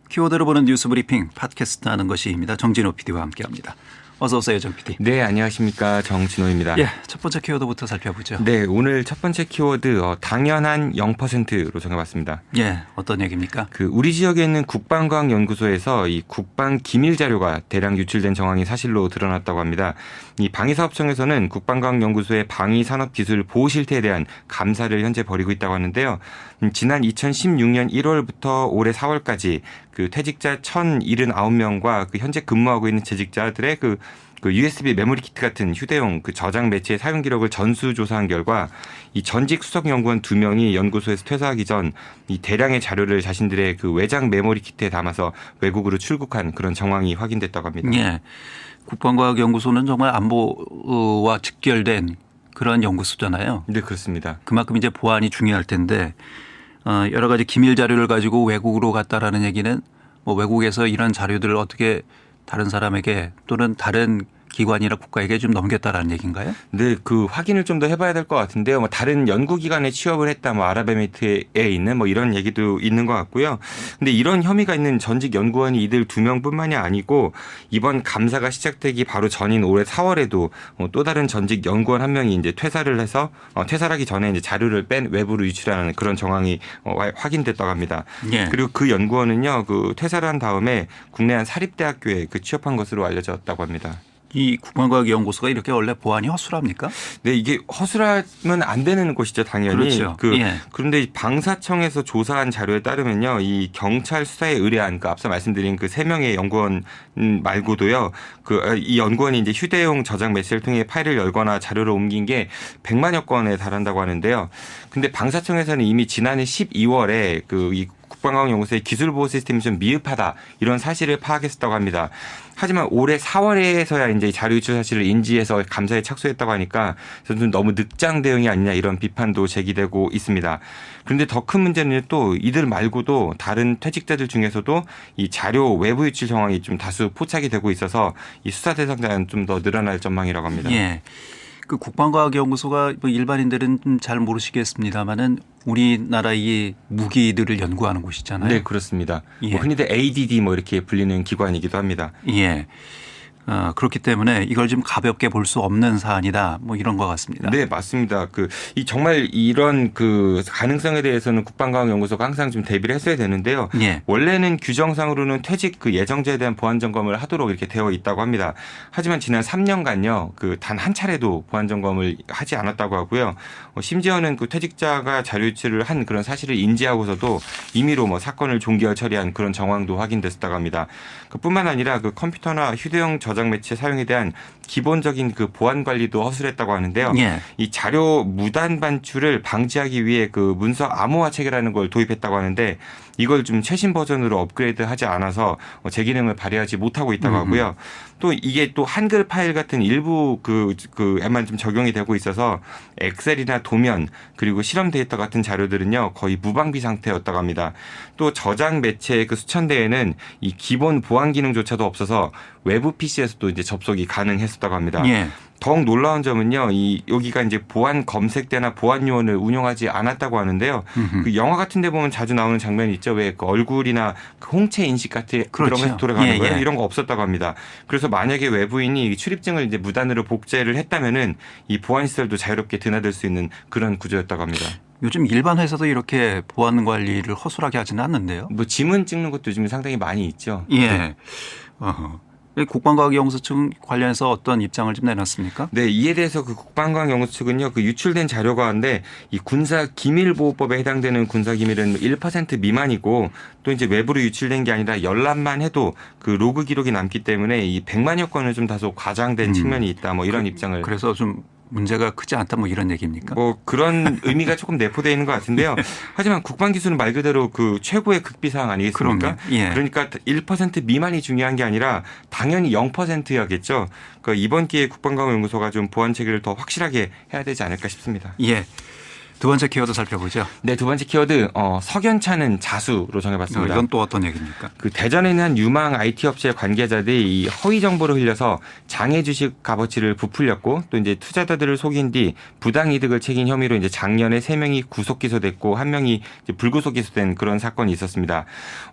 키워드로 보는 뉴스 브리핑 팟캐스트 하는 것이 힘이다. 정진호 PD와 함께합니다. 어서 오세요, 정 PD. 네, 안녕하십니까, 정진호입니다. 예, 첫 번째 키워드부터 살펴보죠. 네, 오늘 첫 번째 키워드 당연한 0%로 정해봤습니다. 예, 어떤 얘기입니까? 그 우리 지역에 있는 국방과학연구소에서 이 국방 기밀 자료가 대량 유출된 정황이 사실로 드러났다고 합니다. 이 방위사업청에서는 국방과학연구소의 방위산업기술 보호 실태에 대한 감사를 현재 벌이고 있다고 하는데요. 지난 2016년 1월부터 올해 4월까지 그 퇴직자 1,079명과 그 현재 근무하고 있는 재직자들의 그 USB 메모리 키트 같은 휴대용 그 저장 매체의 사용 기록을 전수조사한 결과 이 전직 수석 연구원 2명이 연구소에서 퇴사하기 전 이 대량의 자료를 자신들의 그 외장 메모리 키트에 담아서 외국으로 출국한 그런 정황이 확인됐다고 합니다. 예. 국방과학연구소는 정말 안보와 직결된 그런 연구소잖아요. 네, 그렇습니다. 그만큼 이제 보안이 중요할 텐데 여러 가지 기밀 자료를 가지고 외국으로 갔다라는 얘기는 뭐 외국에서 이런 자료들을 어떻게 다른 사람에게 또는 다른 기관이나 국가에게 좀 넘겼다라는 얘기인가요? 네, 그 확인을 좀 더 해봐야 될 것 같은데요. 뭐 다른 연구기관에 취업을 했다, 뭐 아랍에미리트에 있는 뭐 이런 얘기도 있는 것 같고요. 근데 이런 혐의가 있는 전직 연구원이 이들 2명뿐만이 아니고 이번 감사가 시작되기 바로 전인 올해 4월에도 또 다른 전직 연구원 1명이 이제 퇴사를 해서 퇴사하기 전에 이제 자료를 뺀 외부로 유출하는 그런 정황이 확인됐다고 합니다. 예. 그리고 그 연구원은요, 그 퇴사를 한 다음에 국내 한 사립대학교에 그 취업한 것으로 알려졌다고 합니다. 이 국방과학연구소가 이렇게 원래 보안이 허술합니까? 네, 이게 허술하면 안 되는 곳이죠, 당연히. 그렇죠. 예. 그런데 방사청에서 조사한 자료에 따르면요, 이 경찰 수사에 의뢰한 그 앞서 말씀드린 그 3명의 연구원 말고도요, 이 연구원이 이제 휴대용 저장 매체를 통해 파일을 열거나 자료를 옮긴 게 100만여 건에 달한다고 하는데요. 근데 방사청에서는 이미 지난해 12월에 이 국방과학연구소의 기술보호 시스템이 좀 미흡하다, 이런 사실을 파악했었다고 합니다. 하지만 올해 4월에서야 이제 자료 유출 사실을 인지해서 감사에 착수했다고 하니까 저는 너무 늑장 대응이 아니냐, 이런 비판도 제기되고 있습니다. 그런데 더 큰 문제는 또 이들 말고도 다른 퇴직자들 중에서도 이 자료 외부 유출 정황이 좀 다수 포착이 되고 있어서 이 수사 대상자는 좀 더 늘어날 전망이라고 합니다. 예. 그 국방과학연구소가 뭐 일반인들은 잘 모르시겠습니다만은 우리나라 이 무기들을 연구하는 곳이잖아요. 네, 그렇습니다. 예. 뭐 흔히들 ADD 뭐 이렇게 불리는 기관이기도 합니다. 예. 그렇기 때문에 이걸 좀 가볍게 볼 수 없는 사안이다, 뭐 이런 것 같습니다. 네, 맞습니다. 정말 이런 가능성에 대해서는 국방과학연구소가 항상 좀 대비를 했어야 되는데요. 예. 원래는 규정상으로는 퇴직 예정자에 대한 보안 점검을 하도록 이렇게 되어 있다고 합니다. 하지만 지난 3년간요, 단 한 차례도 보안 점검을 하지 않았다고 하고요. 심지어는 퇴직자가 자료 유출을 한 그런 사실을 인지하고서도 임의로 뭐 사건을 종결 처리한 그런 정황도 확인됐었다고 합니다. 뿐만 아니라 컴퓨터나 휴대용 저장 매체 사용에 대한 기본적인 보안 관리도 허술했다고 하는데요. 예. 이 자료 무단 반출을 방지하기 위해 문서 암호화 체계라는 걸 도입했다고 하는데 이걸 좀 최신 버전으로 업그레이드하지 않아서 제 기능을 발휘하지 못하고 있다고 하고요. 또 이게 또 한글 파일 같은 일부 에만 좀 적용이 되고 있어서 엑셀이나 도면 그리고 실험 데이터 같은 자료들은요 거의 무방비 상태였다고 합니다. 또 저장 매체의 수천 대에는 이 기본 보안 기능조차도 없어서 외부 PC에서도 이제 접속이 가능했었다고 합니다. 예. 더욱 놀라운 점은요, 여기가 이제 보안 검색대나 보안 요원을 운용하지 않았다고 하는데요. 영화 같은 데 보면 자주 나오는 장면이 있죠. 왜 얼굴이나 홍채 인식 같은 그런 그렇죠. 것에서 돌아가는 예, 거예요. 예. 이런 거 없었다고 합니다. 그래서 만약에 외부인이 출입증을 이제 무단으로 복제를 했다면은 이 보안 시설도 자유롭게 드나들 수 있는 그런 구조였다고 합니다. 요즘 일반 회사도 이렇게 보안 관리를 허술하게 하지는 않는데요. 뭐 지문 찍는 것도 요즘 상당히 많이 있죠. 예. 국방과학연구소 측 관련해서 어떤 입장을 좀 내놨습니까? 네, 이에 대해서 그 국방과학연구소 측은요, 그 유출된 자료 가운데 이 군사기밀보호법에 해당되는 군사기밀은 1% 미만이고 또 이제 외부로 유출된 게 아니라 열람만 해도 그 로그 기록이 남기 때문에 이 100만여 건은 좀 다소 과장된 측면이 있다. 뭐 이런 입장을. 그래서 좀 문제가 크지 않다 뭐 이런 얘기입니까? 뭐 그런 의미가 조금 내포되어 있는 것 같은데요. 하지만 국방기술은 말 그대로 그 최고의 극비사항 아니겠습니까? 예. 그러니까 1% 미만이 중요한 게 아니라 당연히 0%여겠죠. 그러니까 이번 기회에 국방과학연구소가 좀 보안 체계를 더 확실하게 해야 되지 않을까 싶습니다. 예. 두 번째 키워드 살펴보죠. 네, 두 번째 키워드 석연찮은 자수로 정해봤습니다. 이건 또 어떤 얘기입니까? 그 대전에 있는 한 유망 IT 업체 관계자들이 이 허위 정보를 흘려서 장외 주식 값어치를 부풀렸고 또 이제 투자자들을 속인 뒤 부당 이득을 챙긴 혐의로 이제 작년에 3명이 구속 기소됐고 1명이 이제 불구속 기소된 그런 사건이 있었습니다.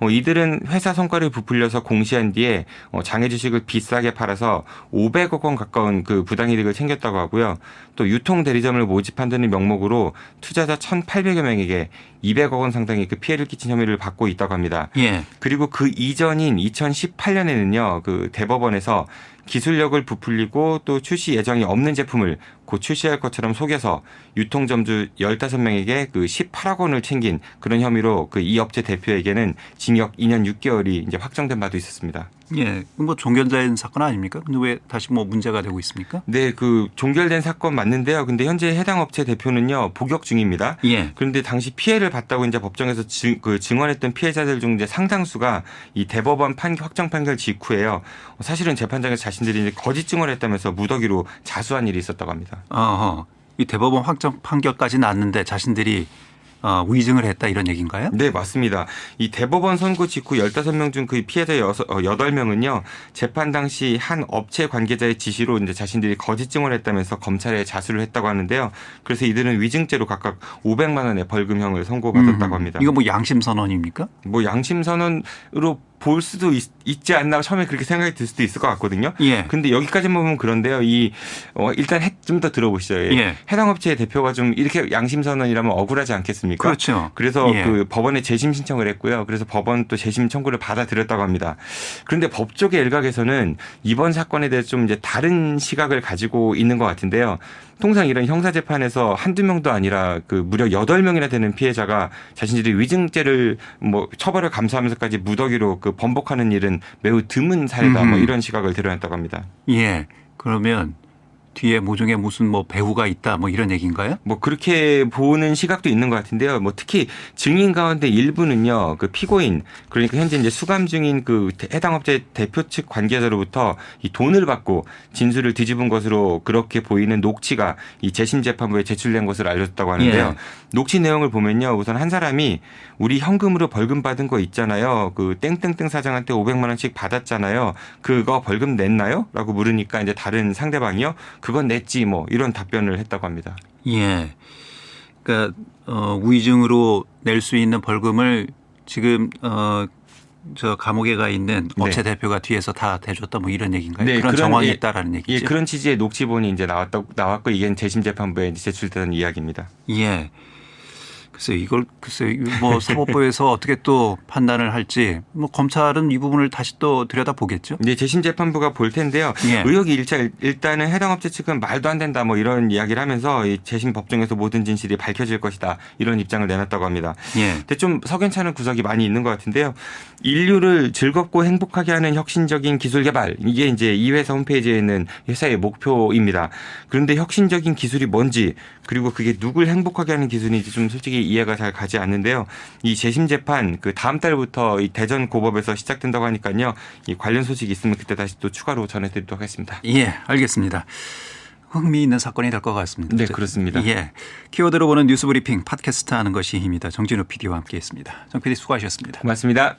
이들은 회사 성과를 부풀려서 공시한 뒤에 장외 주식을 비싸게 팔아서 500억 원 가까운 그 부당 이득을 챙겼다고 하고요. 또 유통 대리점을 모집한다는 명목으로 투자자 1,800여 명에게 200억 원 상당의 그 피해를 끼친 혐의를 받고 있다고 합니다. 예. 그리고 그 이전인 2018년에는요, 그 대법원에서 기술력을 부풀리고 또 출시 예정이 없는 제품을 곧 출시할 것처럼 속여서 유통점주 15명에게 그 18억 원을 챙긴 그런 혐의로 그 이 업체 대표에게는 징역 2년 6개월이 이제 확정된 바도 있었습니다. 예. 뭐 종결된 사건 아닙니까? 근데 왜 다시 뭐 문제가 되고 있습니까? 네, 그 종결된 사건 맞는데요. 근데 현재 해당 업체 대표는요, 복역 중입니다. 예. 그런데 당시 피해를 봤다고 이제 법정에서 증언했던 피해자들 중 이제 상당수가 이 대법원 확정 판결 직후에요. 사실은 재판장에서 자신들이 이제 거짓 증언했다면서 무더기로 자수한 일이 있었다고 합니다. 이 대법원 확정 판결까지 났는데 자신들이 위증을 했다 이런 얘기인가요? 네, 맞습니다. 이 대법원 선고 직후 15명 중 그 피해자 8명은요, 재판 당시 한 업체 관계자의 지시로 이제 자신들이 거짓 증언했다면서 검찰에 자수를 했다고 하는데요. 그래서 이들은 위증죄로 각각 500만 원의 벌금형을 선고받았다고 합니다. 이거 뭐 양심 선언입니까? 뭐 양심 선언으로 볼 수도 있지 않나 처음에 그렇게 생각이 들 수도 있을 것 같거든요. 예. 근데 여기까지만 보면 그런데요. 일단 좀 더 들어보시죠. 예. 해당 업체의 대표가 좀 이렇게 양심 선언이라면 억울하지 않겠습니까? 그렇죠. 그래서 예. 그 법원에 재심 신청을 했고요. 그래서 법원 또 재심 청구를 받아들였다고 합니다. 그런데 법조계 일각에서는 이번 사건에 대해서 좀 이제 다른 시각을 가지고 있는 것 같은데요. 통상 이런 형사재판에서 한두 명도 아니라 그 무려 8명이나 되는 피해자가 자신들이 위증죄를 뭐 처벌을 감수하면서까지 무더기로 그 번복하는 일은 매우 드문 사례다. 뭐 이런 시각을 드러냈다고 합니다. 예. 그러면 뒤에 모종에 무슨 뭐 배후가 있다 뭐 이런 얘기인가요? 뭐 그렇게 보는 시각도 있는 것 같은데요. 뭐 특히 증인 가운데 일부는요, 그 피고인 그러니까 현재 이제 수감 중인 그 해당 업체 대표 측 관계자로부터 이 돈을 받고 진술을 뒤집은 것으로 그렇게 보이는 녹취가 이 재심 재판부에 제출된 것을 알려졌다고 하는데요. 예. 녹취 내용을 보면요, 우선 한 사람이 우리 현금으로 벌금 받은 거 있잖아요. 그 땡땡땡 사장한테 500만 원씩 받았잖아요. 그거 벌금 냈나요? 라고 물으니까 이제 다른 상대방이요. 그건 냈지 뭐 이런 답변을 했다고 합니다. 예. 그러니까 위증으로 낼 수 있는 벌금을 지금 저 감옥에 가 있는 업체 네. 대표가 뒤에서 다 대줬다 뭐 이런 얘기인가요? 네, 그런 정황이 있다라는 얘기죠. 예, 그런 취지의 녹취본이 이제 나왔고 이게 재심 재판부에 제출되는 이야기입니다. 예. 글쎄 뭐 사법부에서 어떻게 또 판단을 할지 뭐 검찰은 이 부분을 다시 또 들여다 보겠죠. 네, 재심 재판부가 볼 텐데요. 예. 의혹이 일단은 해당 업체 측은 말도 안 된다 뭐 이런 이야기를 하면서 이 재심 법정에서 모든 진실이 밝혀질 것이다 이런 입장을 내놨다고 합니다. 예. 근데 좀 석연찮은 구석이 많이 있는 것 같은데요. 인류를 즐겁고 행복하게 하는 혁신적인 기술 개발 이게 이제 이 회사 홈페이지에 있는 회사의 목표입니다. 그런데 혁신적인 기술이 뭔지 그리고 그게 누굴 행복하게 하는 기술인지 좀 솔직히 이해가 잘 가지 않는데요. 이 재심 재판 그 다음 달부터 이 대전 고법에서 시작된다고 하니까요. 이 관련 소식이 있으면 그때 다시 또 추가로 전해드리도록 하겠습니다. 예, 알겠습니다. 흥미있는 사건이 될 것 같습니다. 네, 그렇습니다. 예, 키워드로 보는 뉴스 브리핑 팟캐스트 하는 것이 힘이다. 정진우 PD와 함께했습니다. 정 PD 수고하셨습니다. 고맙습니다.